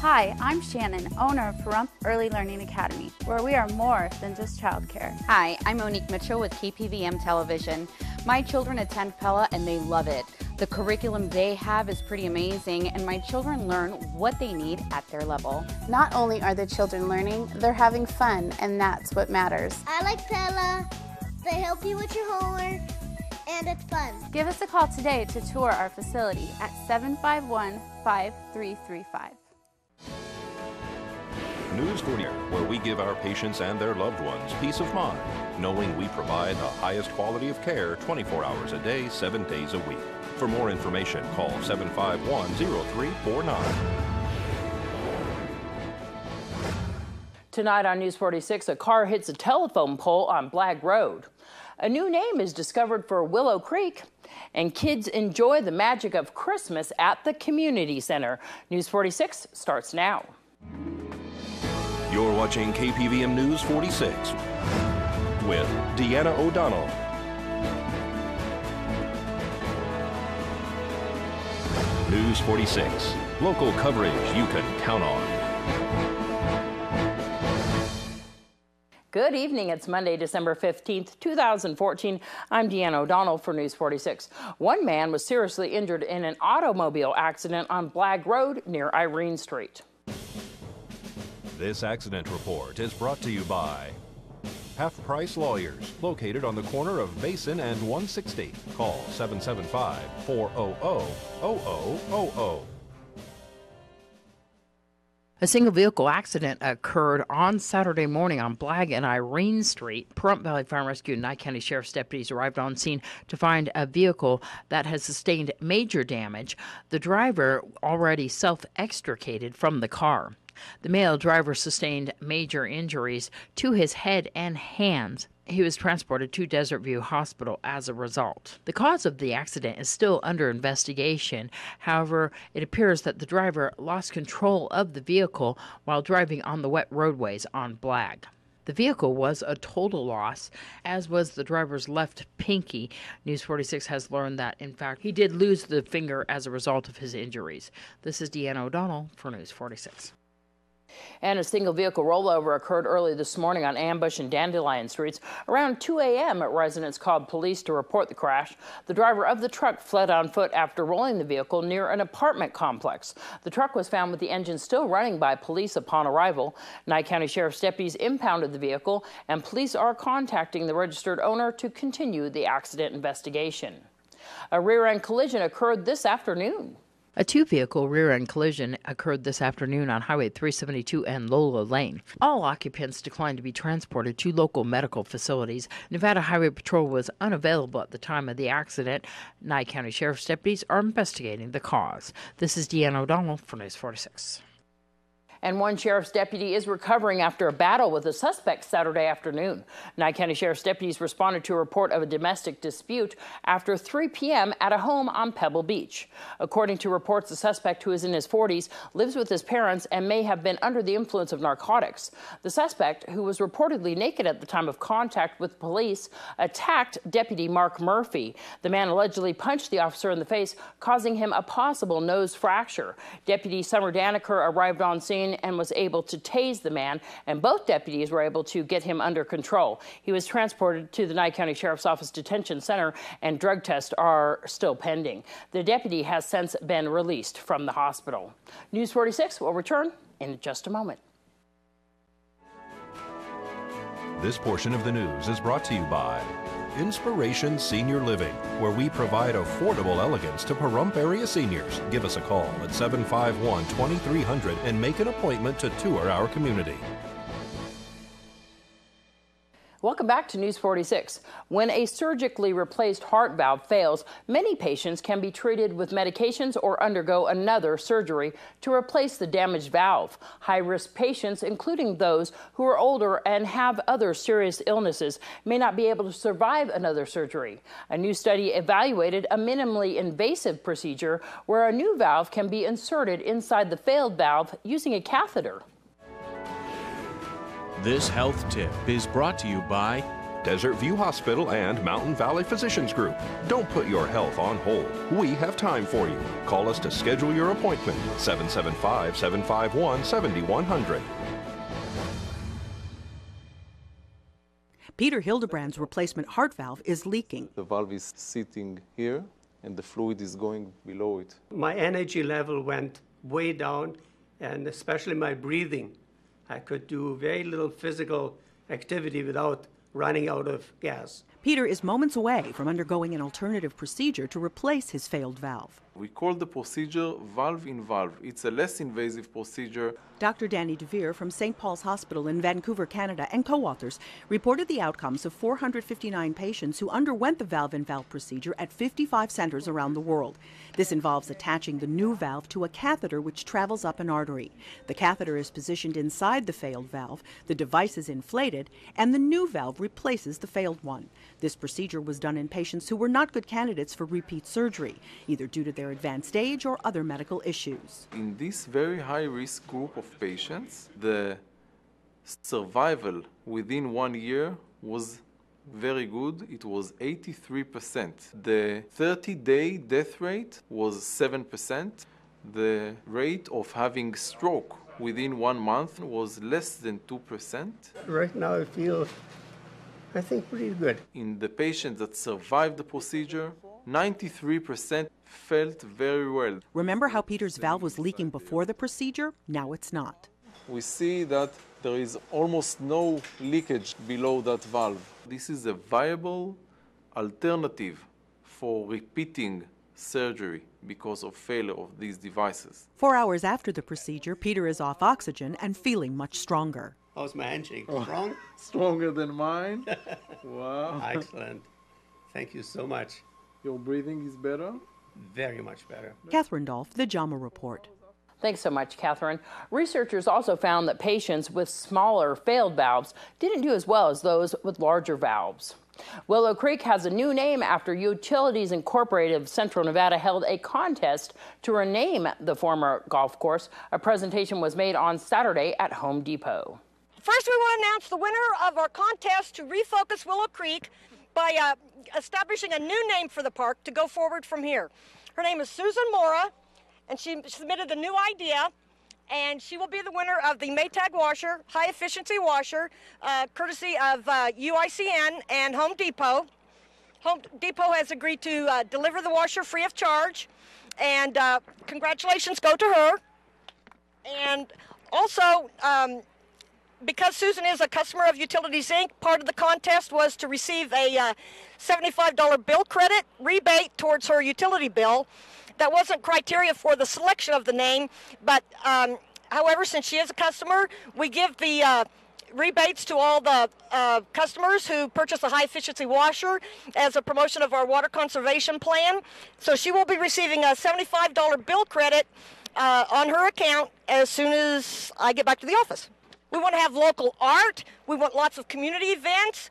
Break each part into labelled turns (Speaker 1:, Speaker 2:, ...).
Speaker 1: Hi, I'm Shannon, owner of Pahrump Early Learning Academy, where we are more than just childcare.
Speaker 2: Hi, I'm Monique Mitchell with KPVM Television. My children attend Pella and they love it. The curriculum they have is pretty amazing, and my children learn what they need at their level.
Speaker 3: Not only are the children learning, they're having fun, and that's what matters.
Speaker 4: I like Pella. They help you with your homework, and it's fun.
Speaker 1: Give us a call today to tour our facility at 751-5335.
Speaker 5: News 40, where we give our patients and their loved ones peace of mind, knowing we provide the highest quality of care 24 hours a day, 7 days a week. For more information, call 751-0349.
Speaker 6: Tonight on News 46, a car hits a telephone pole on Blagg Road. A new name is discovered for Willow Creek, and kids enjoy the magic of Christmas at the community center. News 46 starts now.
Speaker 5: You're watching KPVM News 46 with Deanna O'Donnell. News 46, local coverage you can count on.
Speaker 6: Good evening. It's Monday, December 15th, 2014. I'm Deanna O'Donnell for News 46. One man was seriously injured in an automobile accident on Blagg Road near Irene Street.
Speaker 5: This accident report is brought to you by Half Price Lawyers, located on the corner of Basin and 160. Call 775-400-0000.
Speaker 7: A single vehicle accident occurred on Saturday morning on Blagg and Irene Street. Pahrump Valley Fire and Rescue and Nye County Sheriff's deputies arrived on scene to find a vehicle that has sustained major damage. The driver already self-extricated from the car. The male driver sustained major injuries to his head and hands. He was transported to Desert View Hospital as a result. The cause of the accident is still under investigation. However, it appears that the driver lost control of the vehicle while driving on the wet roadways on Blagg. The vehicle was a total loss, as was the driver's left pinky. News 46 has learned that, in fact, he did lose the finger as a result of his injuries. This is Deanna O'Donnell for News 46.
Speaker 6: And a single vehicle rollover occurred early this morning on Ambush and Dandelion Streets. Around 2 a.m., residents called police to report the crash. The driver of the truck fled on foot after rolling the vehicle near an apartment complex. The truck was found with the engine still running by police upon arrival. Nye County Sheriff's deputies impounded the vehicle, and police are contacting the registered owner to continue the accident investigation. A rear-end collision occurred this afternoon.
Speaker 7: A two-vehicle rear-end collision occurred this afternoon on Highway 372 and Lola Lane. All occupants declined to be transported to local medical facilities. Nevada Highway Patrol was unavailable at the time of the accident. Nye County Sheriff's deputies are investigating the cause. This is Deanna O'Donnell for News 46.
Speaker 6: And one sheriff's deputy is recovering after a battle with a suspect Saturday afternoon. Nye County Sheriff's deputies responded to a report of a domestic dispute after 3 p.m. at a home on Pebble Beach. According to reports, the suspect, who is in his 40s, lives with his parents and may have been under the influence of narcotics. The suspect, who was reportedly naked at the time of contact with police, attacked Deputy Mark Murphy. The man allegedly punched the officer in the face, causing him a possible nose fracture. Deputy Summer Daniker arrived on scene and was able to tase the man, and both deputies were able to get him under control. He was transported to the Nye County Sheriff's Office Detention Center, and drug tests are still pending. The deputy has since been released from the hospital. News 46 will return in just a moment.
Speaker 5: This portion of the news is brought to you by Inspiration Senior Living, where we provide affordable elegance to Pahrump area seniors. Give us a call at 751-2300 and make an appointment to tour our community.
Speaker 6: Welcome back to News 46. When a surgically replaced heart valve fails, many patients can be treated with medications or undergo another surgery to replace the damaged valve. High-risk patients, including those who are older and have other serious illnesses, may not be able to survive another surgery. A new study evaluated a minimally invasive procedure where a new valve can be inserted inside the failed valve using a catheter.
Speaker 8: This health tip is brought to you by
Speaker 5: Desert View Hospital, and Mountain Valley Physicians Group. Don't put your health on hold. We have time for you. Call us to schedule your appointment. 775-751-7100.
Speaker 8: Peter Hildebrand's replacement heart valve is leaking.
Speaker 9: The valve is sitting here and the fluid is going below it.
Speaker 10: My energy level went way down, and especially my breathing. I could do very little physical activity without running out of gas.
Speaker 8: Peter is moments away from undergoing an alternative procedure to replace his failed valve.
Speaker 9: We call the procedure valve-in-valve. It's a less invasive procedure.
Speaker 8: Dr. Danny DeVere from St. Paul's Hospital in Vancouver, Canada, and co-authors reported the outcomes of 459 patients who underwent the valve-in-valve procedure at 55 centers around the world. This involves attaching the new valve to a catheter which travels up an artery. The catheter is positioned inside the failed valve, the device is inflated, and the new valve replaces the failed one. This procedure was done in patients who were not good candidates for repeat surgery, either due to their advanced age or other medical issues.
Speaker 9: In this very high-risk group of patients, the survival within 1 year was very good. It was 83%. The 30-day death rate was 7%. The rate of having stroke within 1 month was less than 2%.
Speaker 10: Right now I feel, I think, pretty good.
Speaker 9: In the patients that survived the procedure, 93% felt very well.
Speaker 8: Remember how Peter's valve was leaking before the procedure? Now it's not.
Speaker 9: We see that there is almost no leakage below that valve. This is a viable alternative for repeating surgery because of failure of these devices.
Speaker 8: 4 hours after the procedure, Peter is off oxygen and feeling much stronger.
Speaker 10: How's my handshake? Strong?
Speaker 9: Stronger than mine. Wow.
Speaker 10: Excellent. Thank you so much.
Speaker 9: Your breathing is better?
Speaker 10: Very much better.
Speaker 8: Catherine Dolph, The JAMA Report.
Speaker 6: Thanks so much, Catherine. Researchers also found that patients with smaller failed valves didn't do as well as those with larger valves. Willow Creek has a new name after Utilities Incorporated of Central Nevada held a contest to rename the former golf course. A presentation was made on Saturday at Home Depot.
Speaker 11: First, we want to announce the winner of our contest to refocus Willow Creek by establishing a new name for the park to go forward from here. Her name is Susan Mora, and she submitted a new idea, and she will be the winner of the Maytag washer, high efficiency washer, courtesy of UICN and Home Depot. Home Depot has agreed to deliver the washer free of charge, and congratulations go to her. And also, because Susan is a customer of Utilities Inc., part of the contest was to receive a $75 bill credit rebate towards her utility bill. That wasn't criteria for the selection of the name, but however, since she is a customer, we give the rebates to all the customers who purchase a high-efficiency washer as a promotion of our water conservation plan. So she will be receiving a $75 bill credit on her account as soon as I get back to the office. We want to have local art. We want lots of community events.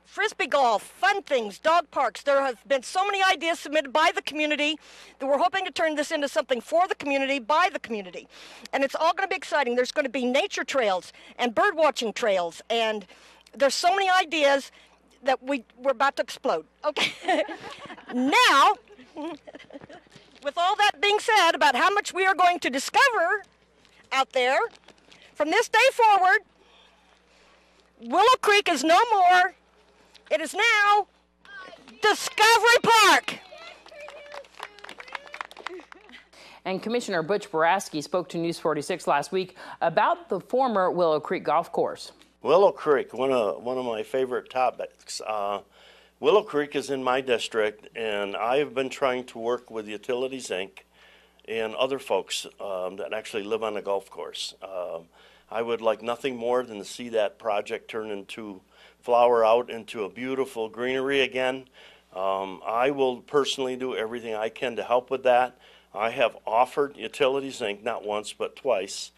Speaker 11: Frisbee golf, fun things, dog parks. There have been so many ideas submitted by the community that we're hoping to turn this into something for the community, by the community. And it's all going to be exciting. There's going to be nature trails and bird watching trails. And there's so many ideas that we're about to explode. Okay. Now, with all that being said about how much we are going to discover out there, from this day forward, Willow Creek is no more. It is now Discovery Park.
Speaker 6: And Commissioner Butch Boraski spoke to News 46 last week about the former Willow Creek Golf Course.
Speaker 12: Willow Creek, one of my favorite topics. Willow Creek is in my district, and I have been trying to work with Utilities Inc. and other folks that actually live on the golf course. I would like nothing more than to see that project turn into flower out into a beautiful greenery again. I will personally do everything I can to help with that. I have offered Utilities Inc. not once but twice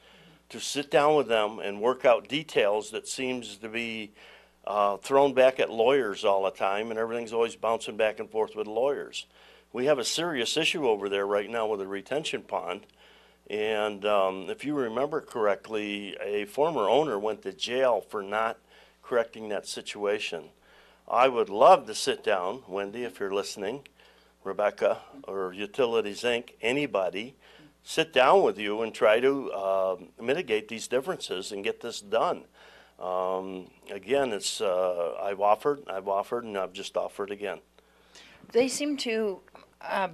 Speaker 12: to sit down with them and work out details that seems to be thrown back at lawyers all the time, and everything's always bouncing back and forth with lawyers. We have a serious issue over there right now with a retention pond, and if you remember correctly, a former owner went to jail for not correcting that situation. I would love to sit down, Wendy, if you're listening, Rebecca, or Utilities Inc., anybody, sit down with you and try to mitigate these differences and get this done. Again, it's I've offered, and I've just offered again.
Speaker 6: They seem to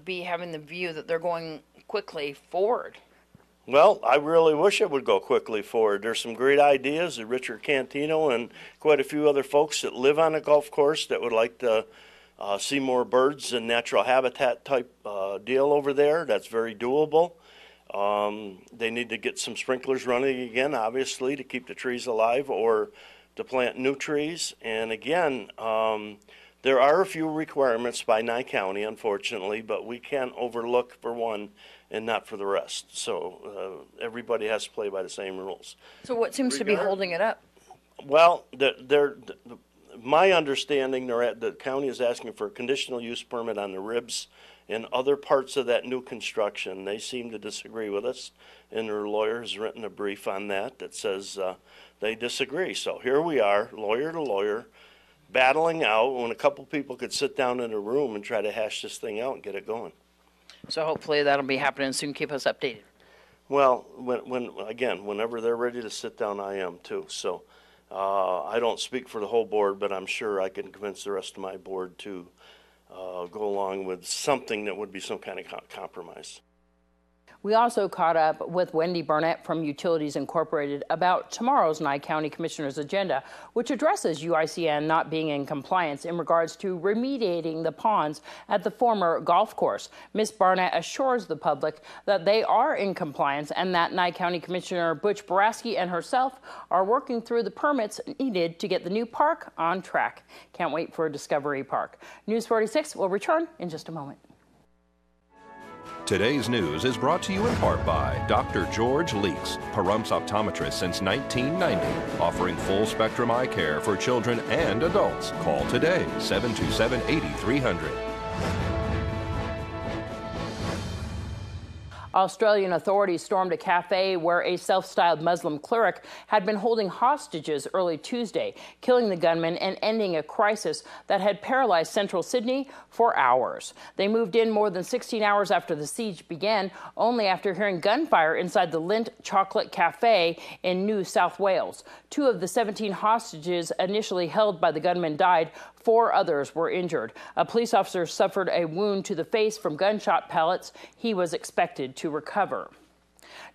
Speaker 6: be having the view that they're going quickly forward.
Speaker 12: Well, I really wish it would go quickly forward. There's some great ideas that Richard Cantino and quite a few other folks that live on a golf course that would like to see more birds and natural habitat type deal over there. That's very doable. They need to get some sprinklers running again, obviously, to keep the trees alive or to plant new trees. And again, there are a few requirements by Nye County, unfortunately, but we can't overlook for one and not for the rest. So everybody has to play by the same rules.
Speaker 6: So what seems to be holding it up?
Speaker 12: Well, my understanding, the county is asking for a conditional use permit on the ribs and other parts of that new construction. They seem to disagree with us, and their lawyer has written a brief on that says they disagree. So here we are, lawyer to lawyer, battling out when a couple people could sit down in a room and try to hash this thing out and get it going.
Speaker 6: So hopefully that'll be happening soon. Keep us updated.
Speaker 12: Well, whenever they're ready to sit down, I am too. So I don't speak for the whole board, but I'm sure I can convince the rest of my board to go along with something that would be some kind of compromise.
Speaker 6: We also caught up with Wendy Burnett from Utilities Incorporated about tomorrow's Nye County Commissioner's agenda, which addresses UICN not being in compliance in regards to remediating the ponds at the former golf course. Ms. Barnett assures the public that they are in compliance and that Nye County Commissioner Butch Boraski and herself are working through the permits needed to get the new park on track. Can't wait for Discovery Park. News 46 will return in just a moment.
Speaker 5: Today's news is brought to you in part by Dr. George Leeks, Pahrumps optometrist since 1990, offering full-spectrum eye care for children and adults. Call today, 727-8300.
Speaker 6: Australian authorities stormed a cafe where a self-styled Muslim cleric had been holding hostages early Tuesday, killing the gunman and ending a crisis that had paralyzed central Sydney for hours. They moved in more than 16 hours after the siege began, only after hearing gunfire inside the Lindt Chocolate Cafe in New South Wales. 2 of the 17 hostages initially held by the gunman died. 4 others were injured. A police officer suffered a wound to the face from gunshot pellets. He was expected to recover.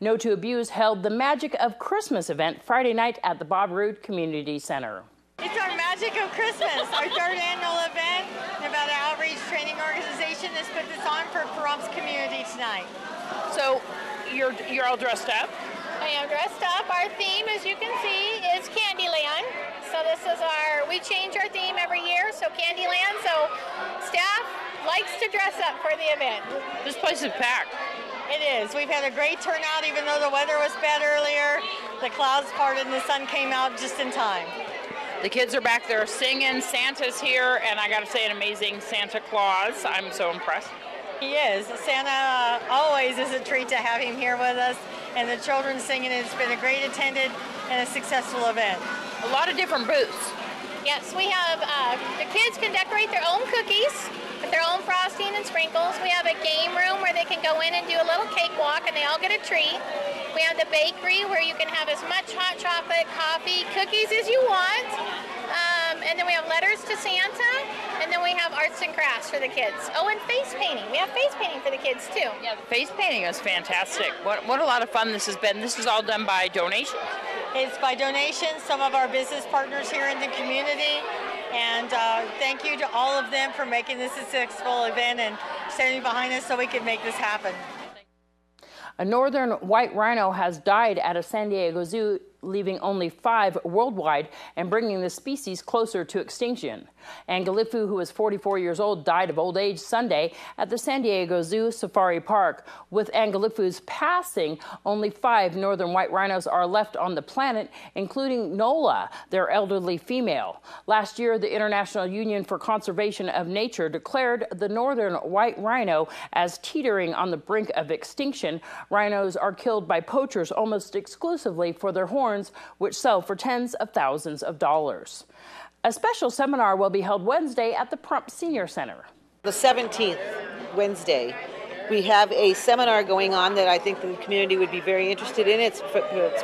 Speaker 6: No to Abuse held the Magic of Christmas event Friday night at the Bob Roode Community Center.
Speaker 13: It's our Magic of Christmas, our 3rd annual event about an outreach training organization that's put this on for Pahrumps community tonight.
Speaker 6: So you're all dressed up?
Speaker 14: I am dressed up. Our theme, as you can see, is Candyland. So this is we change our theme every year, so Candyland. So staff likes to dress up for the event.
Speaker 6: This place is packed.
Speaker 13: It is. We've had a great turnout, even though the weather was bad earlier. The clouds parted and the sun came out just in time.
Speaker 6: The kids are back there singing. Santa's here, and I got to say, an amazing Santa Claus. I'm so impressed.
Speaker 13: He is. Santa always is a treat to have him here with us, and the children singing. It's been a great attended and a successful event.
Speaker 6: A lot of different booths.
Speaker 14: Yes, we have, the kids can decorate their own cookies with their own frosting and sprinkles. We have a game room where they can go in and do a little cakewalk and they all get a treat. We have the bakery where you can have as much hot chocolate, coffee, cookies as you want. And then we have letters to Santa, and then we have arts and crafts for the kids. Oh, and face painting. We have face painting for the kids too.
Speaker 6: Yeah, the face painting is fantastic. What a lot of fun this has been. This is all done by donations?
Speaker 13: It's by donations, some of our business partners here in the community. And thank you to all of them for making this a successful event and standing behind us so we could make this happen.
Speaker 6: A northern white rhino has died at a San Diego zoo, leaving only 5 worldwide and bringing the species closer to extinction. Angalifu, who was 44 years old, died of old age Sunday at the San Diego Zoo Safari Park. With Angalifu's passing, only 5 northern white rhinos are left on the planet, including Nola, their elderly female. Last year, the International Union for Conservation of Nature declared the northern white rhino as teetering on the brink of extinction. Rhinos are killed by poachers almost exclusively for their horns. horns, which sell for tens of thousands of dollars. A special seminar will be held Wednesday at the Prump Senior Center.
Speaker 15: The 17th, Wednesday, we have a seminar going on that I think the community would be very interested in. It's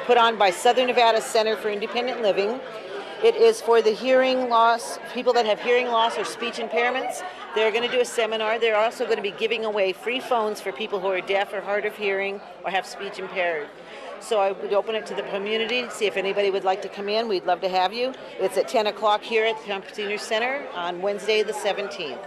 Speaker 15: put on by Southern Nevada Center for Independent Living. It is for the hearing loss, people that have hearing loss or speech impairments. They're going to do a seminar. They're also going to be giving away free phones for people who are deaf or hard of hearing or have speech impaired. So I would open it to the community, see if anybody would like to come in. We'd love to have you. It's at 10 o'clock here at the Prump Senior Center on Wednesday the 17th.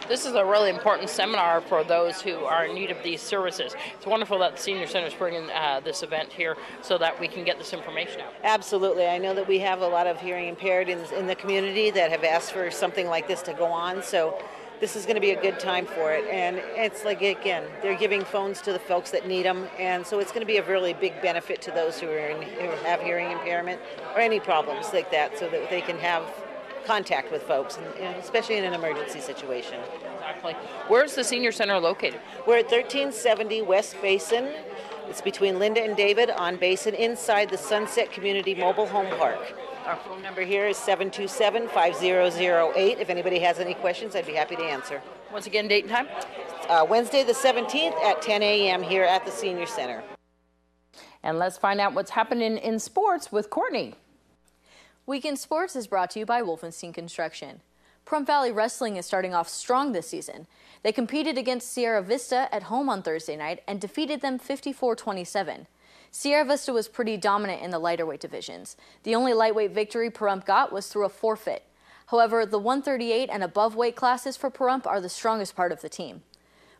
Speaker 6: This is a really important seminar for those who are in need of these services. It's wonderful that the Senior Center is bringing this event here so that we can get this information out.
Speaker 15: Absolutely. I know that we have a lot of hearing impaired in the community that have asked for something like this to go on. So this is going to be a good time for it. And it's like, again, they're giving phones to the folks that need them. And so it's going to be a really big benefit to those who have hearing impairment or any problems like that, so that they can have contact with folks, and especially in an emergency situation.
Speaker 6: Exactly. Where's the Senior Center located?
Speaker 15: We're at 1370 West Basin. It's between Linda and David on Basin, inside the Sunset Community Mobile Home Park. Our phone number here is 727-5008. If anybody has any questions, I'd be happy to answer.
Speaker 6: Once again, date and time?
Speaker 15: Wednesday the 17th at 10 a.m. here at the Senior Center.
Speaker 6: And let's find out what's happening in sports with Courtney.
Speaker 16: Weekend Sports is brought to you by Wolfenstein Construction. Prump Valley Wrestling is starting off strong this season. They competed against Sierra Vista at home on Thursday night and defeated them 54-27. Sierra Vista was pretty dominant in the lighter weight divisions. The only lightweight victory Pahrump got was through a forfeit. However, the 138 and above weight classes for Pahrump are the strongest part of the team.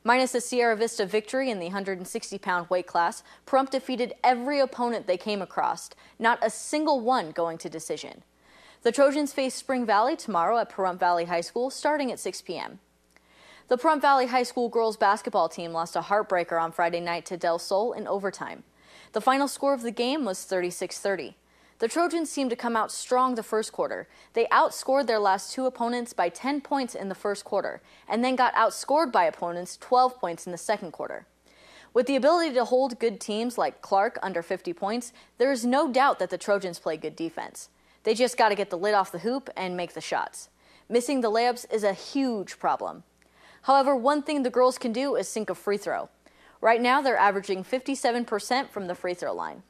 Speaker 16: Minus the Sierra Vista victory in the 160-pound weight class, Pahrump defeated every opponent they came across, not a single one going to decision. The Trojans face Spring Valley tomorrow at Pahrump Valley High School starting at 6 p.m. The Pahrump Valley High School girls basketball team lost a heartbreaker on Friday night to Del Sol in overtime. The final score of the game was 36-30. The Trojans seemed to come out strong the first quarter. They outscored their last two opponents by 10 points in the first quarter, and then got outscored by opponents 12 points in the second quarter. With the ability to hold good teams like Clark under 50 points, there is no doubt that the Trojans play good defense. They just got to get the lid off the hoop and make the shots. Missing the layups is a huge problem. However, one thing the girls can do is sink a free throw. Right now, they're averaging 57% from the free throw line.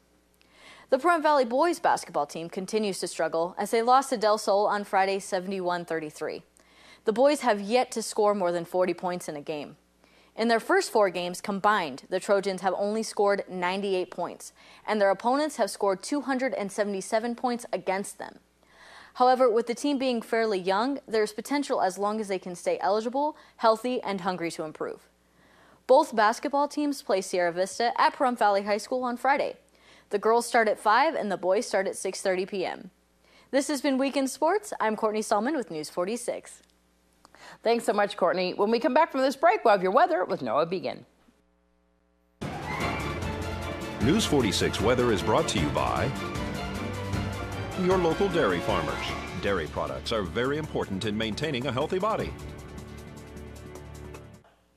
Speaker 16: The Pahrump Valley boys basketball team continues to struggle as they lost to Del Sol on Friday 71-33. The boys have yet to score more than 40 points in a game. In their first 4 games combined, the Trojans have only scored 98 points, and their opponents have scored 277 points against them. However, with the team being fairly young, there's potential as long as they can stay eligible, healthy, and hungry to improve. Both basketball teams play Sierra Vista at Pahrump Valley High School on Friday. The girls start at 5 and the boys start at 6:30 p.m. This has been Weekend Sports. I'm Courtney Stallman with News 46.
Speaker 6: Thanks so much, Courtney. When we come back from this break, we'll have your weather with Noah Began.
Speaker 5: News 46 weather is brought to you by your local dairy farmers. Dairy products are very important in maintaining a healthy body.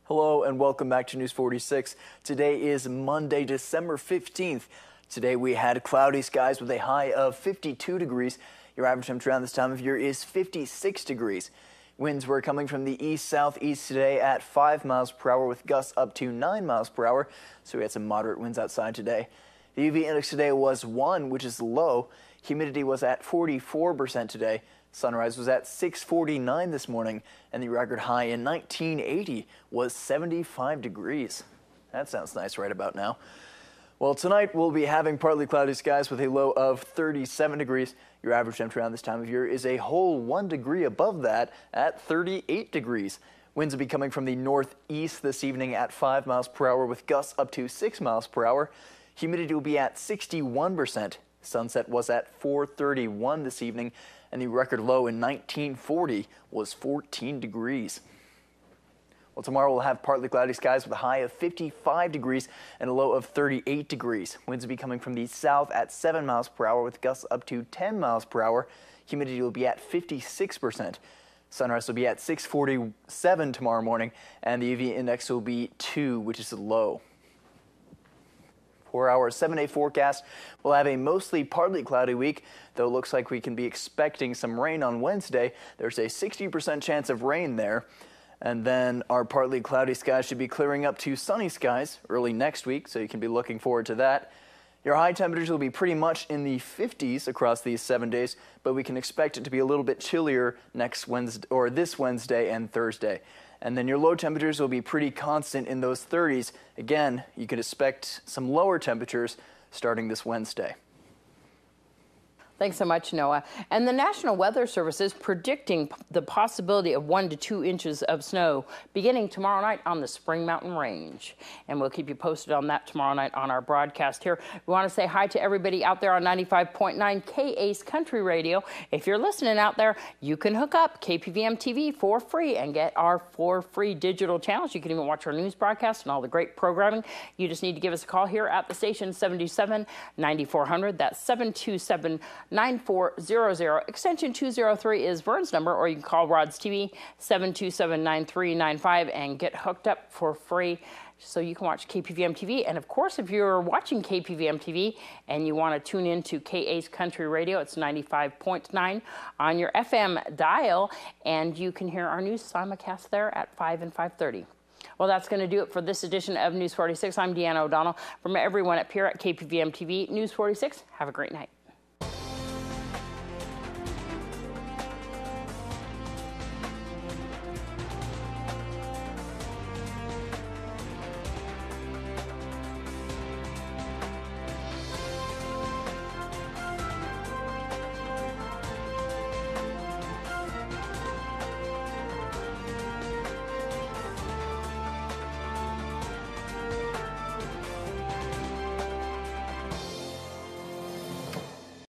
Speaker 17: Hello and welcome back to News 46. Today is Monday, December 15th. Today we had cloudy skies with a high of 52 degrees. Your average temperature around this time of year is 56 degrees. Winds were coming from the east-southeast today at 5 miles per hour with gusts up to 9 miles per hour. So we had some moderate winds outside today. The UV index today was 1, which is low. Humidity was at 44% today. Sunrise was at 6:49 this morning, and the record high in 1980 was 75 degrees. That sounds nice right about now. Well, tonight we'll be having partly cloudy skies with a low of 37 degrees. Your average temperature around this time of year is a whole 1 degree above that at 38 degrees. Winds will be coming from the northeast this evening at 5 miles per hour with gusts up to 6 miles per hour. Humidity will be at 61%. Sunset was at 4:31 this evening, and the record low in 1940 was 14 degrees. Well, tomorrow we'll have partly cloudy skies with a high of 55 degrees and a low of 38 degrees. Winds will be coming from the south at 7 miles per hour with gusts up to 10 miles per hour. Humidity will be at 56%. Sunrise will be at 6:47 tomorrow morning, and the UV index will be 2, which is low. For our 7-day forecast, we'll have a mostly partly cloudy week, though it looks like we can be expecting some rain on Wednesday. There's a 60% chance of rain there. And then our partly cloudy skies should be clearing up to sunny skies early next week, so you can be looking forward to that. Your high temperatures will be pretty much in the 50s across these 7 days, but we can expect it to be a little bit chillier next Wednesday or this Wednesday and Thursday. And then your low temperatures will be pretty constant in those 30s. Again, you can expect some lower temperatures starting this Wednesday.
Speaker 6: Thanks so much, Noah. And the National Weather Service is predicting the possibility of 1 to 2 inches of snow beginning tomorrow night on the Spring Mountain Range. And we'll keep you posted on that tomorrow night on our broadcast here. We want to say hi to everybody out there on 95.9 KACE Country Radio. If you're listening out there, you can hook up KPVM-TV for free and get our 4 free digital channels. You can even watch our news broadcast and all the great programming. You just need to give us a call here at the station, 727-9400. That's 727-9400. extension 203 is Vern's number, or you can call Rod's TV 727-9395 and get hooked up for free so you can watch KPVM TV. And of course, if you're watching KPVM TV and you want to tune in to KA's Country Radio, it's 95.9 on your FM dial, and you can hear our news simulcast there at 5 and 5:30. Well, that's going to do it for this edition of News 46. I'm Deanna O'Donnell. From everyone up here at KPVM TV News 46, have a great night.